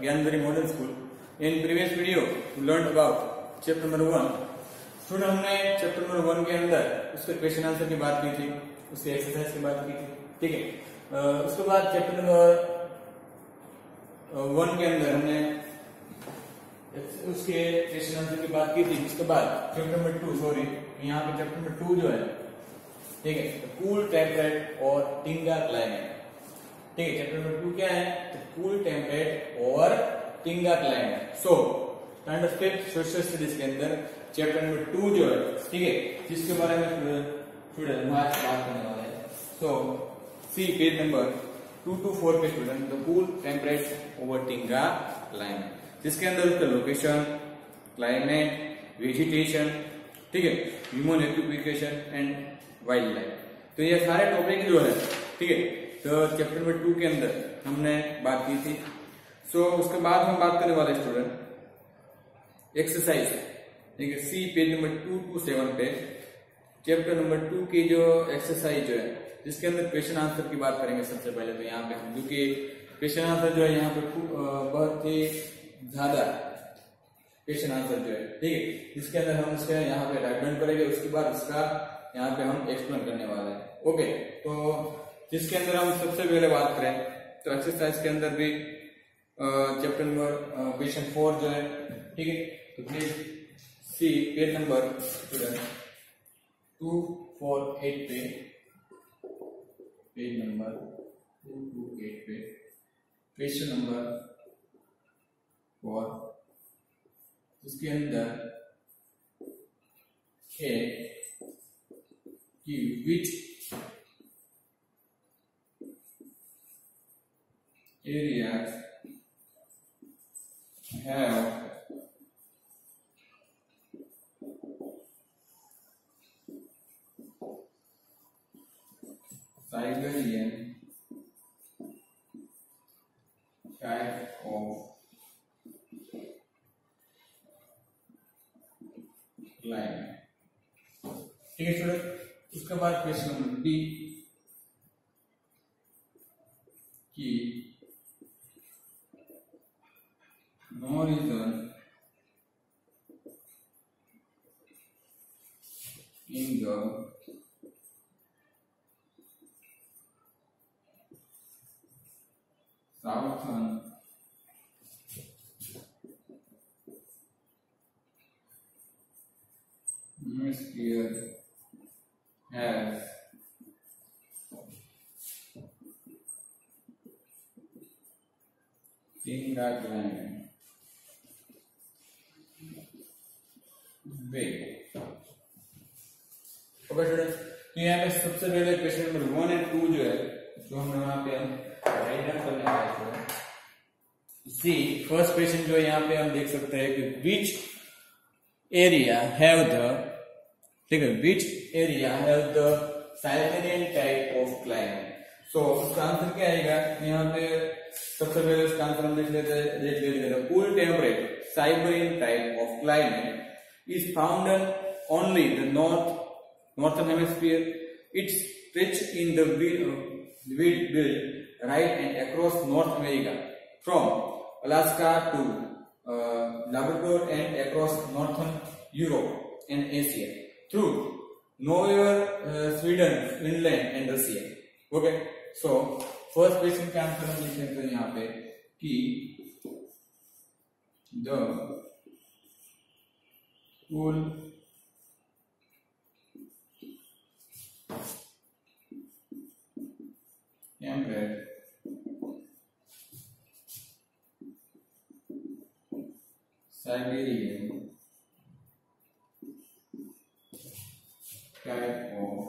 Gyanadhari Model School. In previous video, we learned about chapter number 1. Student हमने chapter number 1 के अंदर उसके question answer की बात की थी, उसके एक्सरसाइज की बात की थी, ठीक है। उसके बाद चैप्टर नंबर 1 के अंदर हमने उसके क्वेश्चन आंसर की बात की थी। उसके बाद चैप्टर नंबर 2, सॉरी यहाँ पे चैप्टर नंबर 2 जो है, ठीक है, कूल टेम्परेट और टिंगा क्लाइमेट, ठीक है। चैप्टर नंबर 2 क्या है? कूल टेम्परेट और taiga climate. So standard 5th social studies के अंदर चैप्टर नंबर 2 जो है, ठीक है, जिसके बारे में स्टूडेंट हम आज बात करने वाले हैं। So see page number 2 to 4 पे student the cool temperate over taiga climate, जिसके अंदर उसका लोकेशन, क्लाइमेट, वेजिटेशन, ठीक है, human activities and wildlife, तो ये सारे टॉपिक जो है, ठीक है, तो चैप्टर नंबर 2 के अंदर हमने बात की थी। सो उसके बाद हम बात करने वाले स्टूडेंट एक्सरसाइज, ठीक है, सी पेज नंबर 2 to 7 पे चैप्टर नंबर 2 की जो एक्सरसाइज जो है, जिसके अंदर क्वेश्चन आंसर की बात करेंगे सबसे पहले। तो यहाँ पे हम, क्योंकि क्वेश्चन आंसर जो है यहाँ पे बहुत ही ज्यादा क्वेश्चन आंसर जो है, ठीक है, जिसके अंदर हम उसके यहाँ पे डायग्राम करेंगे, उसके बाद उसका यहाँ पे हम एक्सप्लेन करने वाले हैं। ओके, तो जिसके अंदर हम सबसे पहले बात करें तो एक्सरसाइज के अंदर भी चैप्टर नंबर क्वेश्चन 4 जो है, ठीक है, तो प्लीज सी पेज नंबर 248 पे, पेज नंबर 228 पे क्वेश्चन नंबर 4, जिसके अंदर है कि विच areas have Siberian type of climate, ठीक है स्टूडेंट। उसके बाद क्वेश्चन नंबर डी कि no reason in the southern hemisphere has Tingga climate way. Okay student, तो यहाँ पे सबसे पहले क्वेश्चन नंबर 1 और 2 जो है, जो हम यहाँ पे हम राइट डाउन करने वाले हैं। सी फर्स्ट क्वेश्चन जो है यहाँ पे हम देख सकते हैं कि विच एरिया हैव द, ठीक है, which area have the Siberian type of climate. So उसका आंसर क्या आएगा? यहाँ पे सबसे पहले उसका आंसर हम देख लेते हैं। Cool temperate Siberian type of climate is found only the northern hemisphere. It stretches in the wild right and across North America, from Alaska to Labrador and across northern Europe and Asia, through Norway, Sweden, Finland and Russia. Okay, so first question का answer हम लिख सकते हैं यहाँ पे कि the cool temperate Siberian type of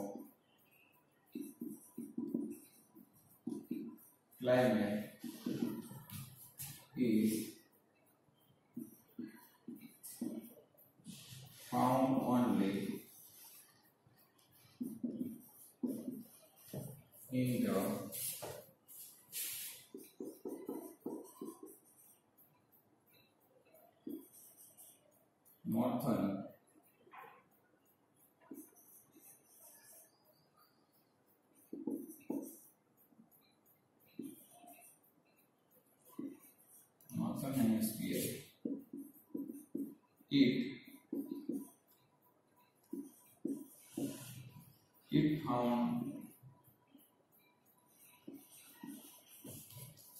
climate is found only in the northern it found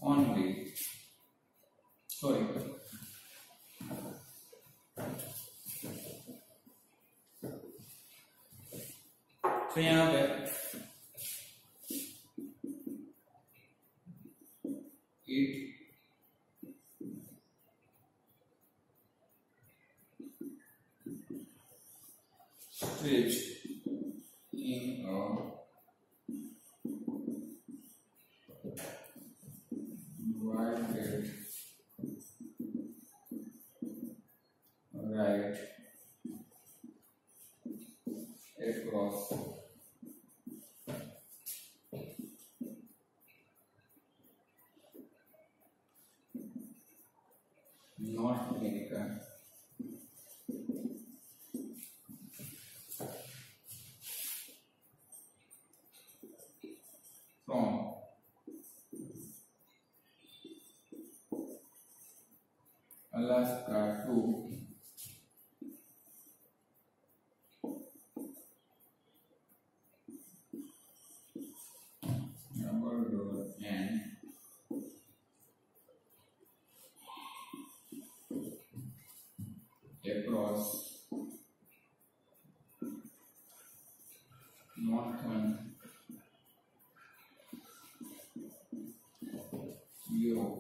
only, sorry, तो यहां पे it stretched in a wide right across North America from Alaska to Labrador and across northern Europe.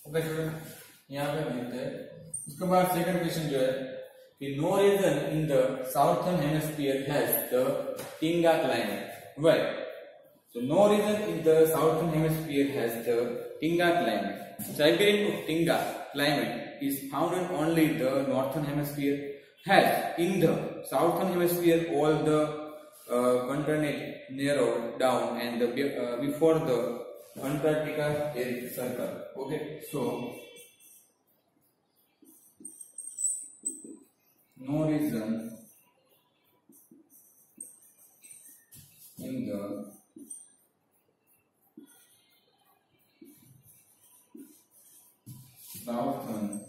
Okay student, यहाँ पे मिलते हैं। उसके बाद second question जो है कि no region in the southern hemisphere has the taiga climate, well so no region in the southern hemisphere has the Tinga climate. Siberian Tinga climate is found in only the northern hemisphere. Has in the southern hemisphere all the continent narrowed down and the, before the Antarctica there is circle. Okay, so no region in the southern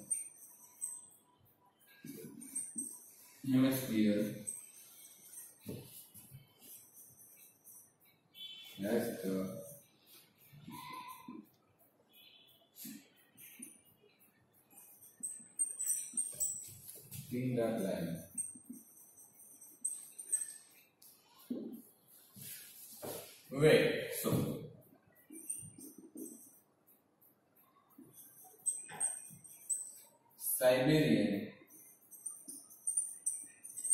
hemisphere has the Tinga climate. Wait, so Siberian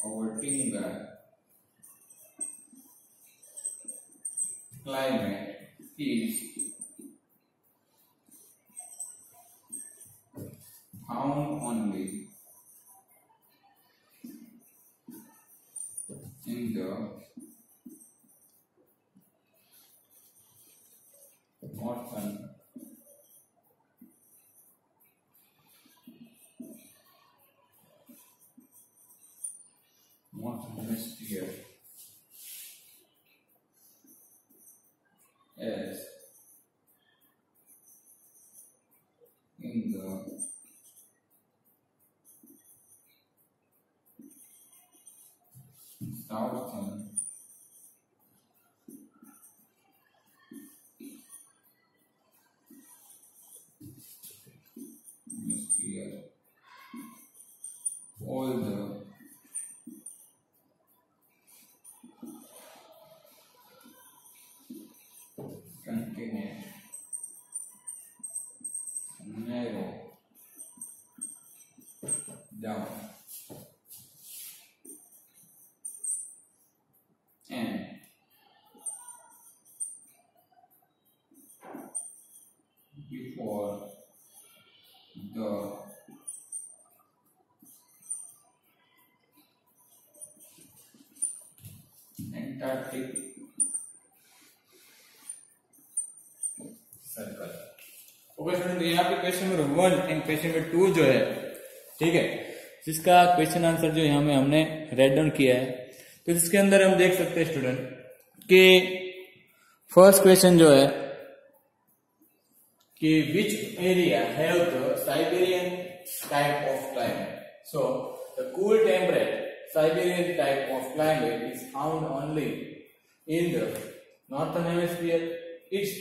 or Tinga climate is found only in the northern hemisphere as in the southern hemisphere all the continent narrow down and before the Antarctic circle. Okay student, यहाँ पे question number 1 and question number 2 जो है, ठीक है, जिसका question answer जो यहाँ में हमने राइट डाउन किया है, तो इसके अंदर हम देख सकते हैं स्टूडेंट कि फर्स्ट क्वेश्चन जो है कि which area have the Siberian type of climate. So the cool temperate Siberian type of climate is found only in the northern hemisphere. It's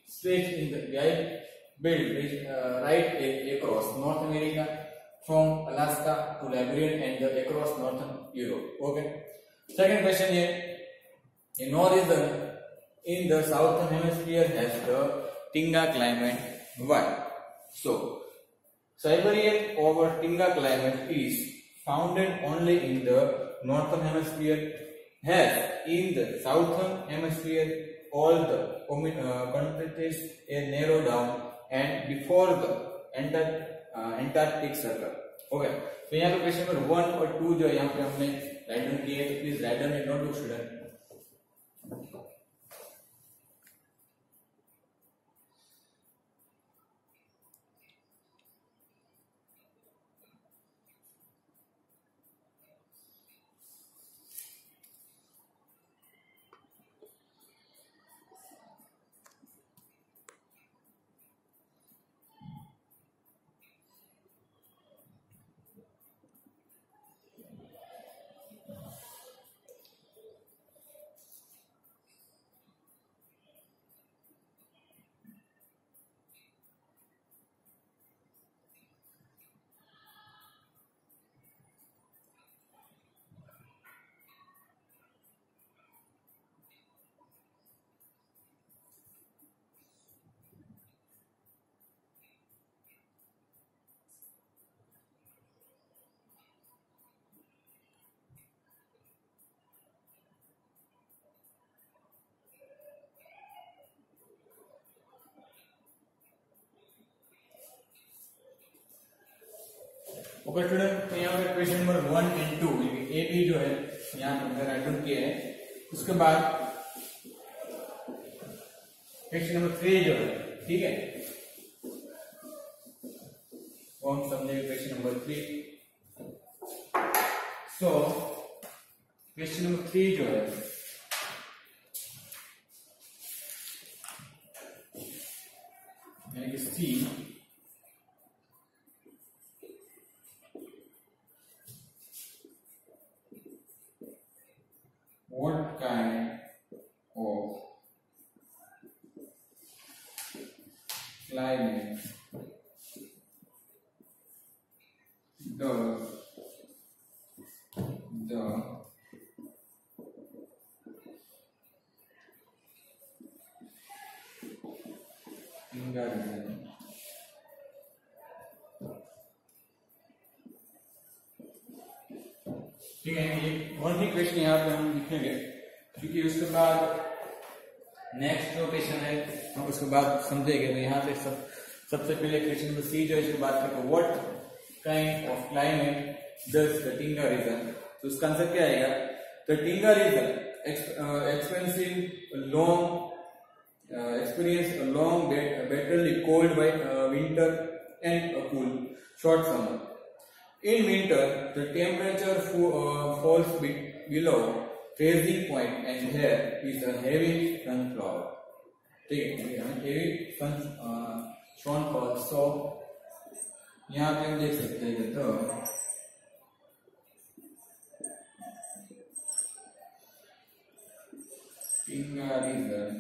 stretched in the wide belt right across North America from Alaska to Labrador and across northern Europe. Okay. Second question here. No region in the southern hemisphere has the Tinga climate. Why? So Siberian over Tinga climate is found only in the northern hemisphere, as in the southern hemisphere all the continents are narrowed down and before the Antarctic circle. Okay, तो यहाँ पे question number 1 और 2 जो यहाँ पे हमने right down किए, तो please write down in notebook student. Okay student, तो यहाँ पे question number 1 and 2 A B जो है यहाँ पे हमने राइट डाउन किए हैं. उसके बाद क्वेश्चन नंबर 3 जो है, ठीक है, वो हम समझेंगे question number 3. So question number 3 जो है यानी कि सी, what kind of climate does the Tinga region ठीक है. ये वन ही क्वेश्चन यहाँ पे हम लिखेंगे, क्योंकि उसके बाद नेक्स्ट जो क्वेश्चन है हम उसके बाद समझेंगे. तो यहाँ पे सबसे पहले क्वेश्चन नंबर सी जो है इसकी बात करेंगे, what kind of climate does the taiga region. तो उसका आंसर क्या आएगा? The taiga region experience a long bitterly cold winter and a cool short summer. In winter, the temperature falls below freezing point and there is a heavy snowfall. ठीक है, heavy snowfall. So यहाँ पे हम देख सकते हैं तो Tinga region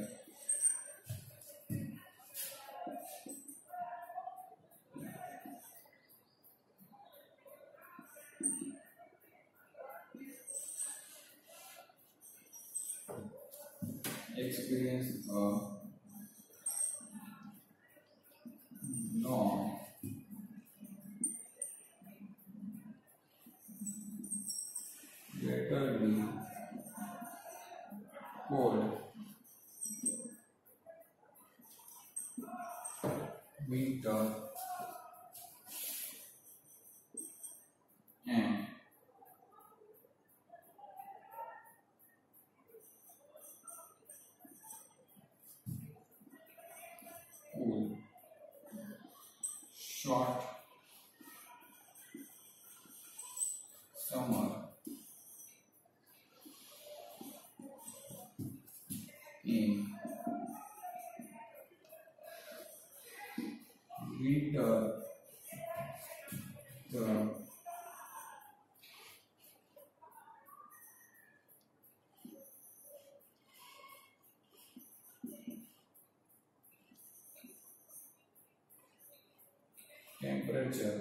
experience a long bitterly cold winter and cool short summer in winter the temperature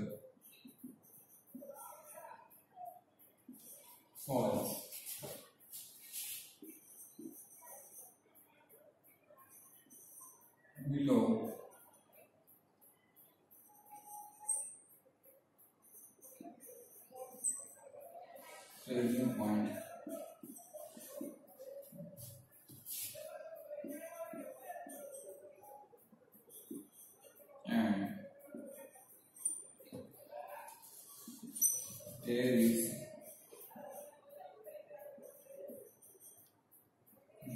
falls below freezing point and there is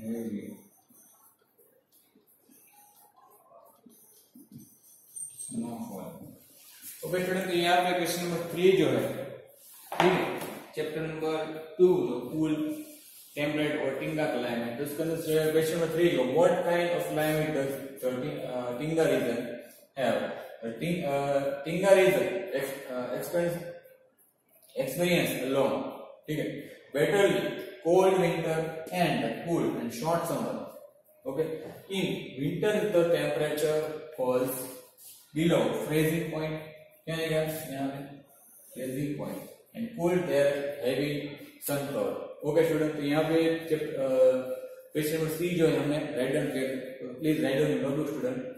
heavy snowfall. Okay student, तो यहाँ पे क्वेश्चन नंबर 3 जो है, ठीक है, चैप्टर नंबर 2 जो cool temperate और taiga climate, तो उसके अंदर क्वेश्चन नंबर 3 जो what kind of climate does taiga region have? Taiga region experience along, ठीक है, bitterly cold winter and cool and short summer. Okay, in winter the temperature falls below freezing point, क्या आएगा यहाँ पे freezing point, and cold there heavy sun cover. Okay student, तो यहाँ पे question number C जो है हमने राइट डाउन किया, तो please write down in notebook student.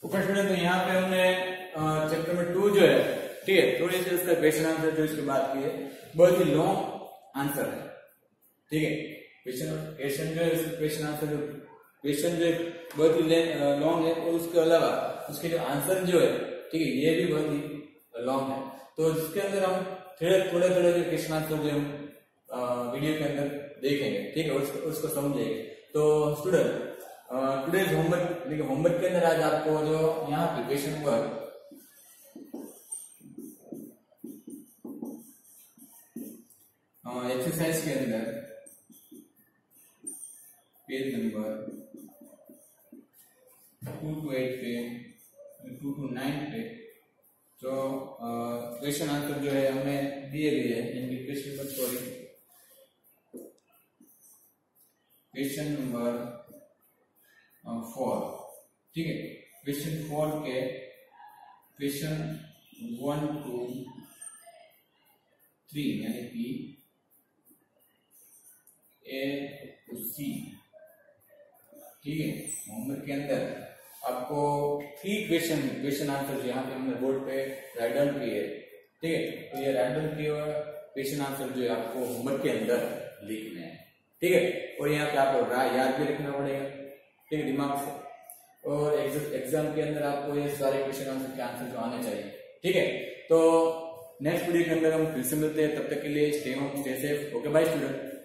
ऊपर स्टूडेंट, तो यहाँ पे हमने चैप्टर नंबर 2 जो है, ठीक है, थोड़ी सी उसका क्वेश्चन आंसर जो इसके बात की है, बहुत ही लॉन्ग आंसर है, ठीक है, क्वेश्चन जो है, क्वेश्चन आंसर जो क्वेश्चन जो बहुत ही लॉन्ग है, और उसके अलावा उसके जो आंसर जो है, ठीक है, ये भी बहुत ही लॉन्ग है, तो जिसके अंदर हम थोड़े थोड़े जो क्वेश्चन आंसर जो हम वीडियो के अंदर देखेंगे, ठीक है, उसको समझेंगे. तो स्टूडेंट, टुडेज होमवर्क, देखिए होमवर्क के अंदर आज आपको जो यहाँ पे क्वेश्चन नंबर एक्सरसाइज के अंदर पेज नंबर 2 to 8 पे 2 to 9 पे जो क्वेश्चन आंसर जो है हमें दिए गए हैं, इनकी क्वेश्चन नंबर क्वेश्चन नंबर 4, ठीक है, क्वेश्चन 4 के क्वेश्चन 1 to 3 यानी कि A to C, ठीक है, होमवर्क के अंदर आपको 3 क्वेश्चन आंसर जो यहाँ पे हमने बोर्ड पे राइट डाउन किए, ठीक है, तो ये राइट डाउन किए हुए क्वेश्चन आंसर जो है आपको होमवर्क के अंदर लिखने हैं, ठीक है, और यहाँ पे आपको याद भी रखना पड़ेगा, ठीक है, दिमाग से, और एग्जाम के अंदर आपको ये सारे क्वेश्चन आंसर के आंसर जो आने चाहिए, ठीक है. तो नेक्स्ट वीडियो के अंदर हम फिर से मिलते हैं, तब तक के लिए stay home, stay safe. Okay bye student.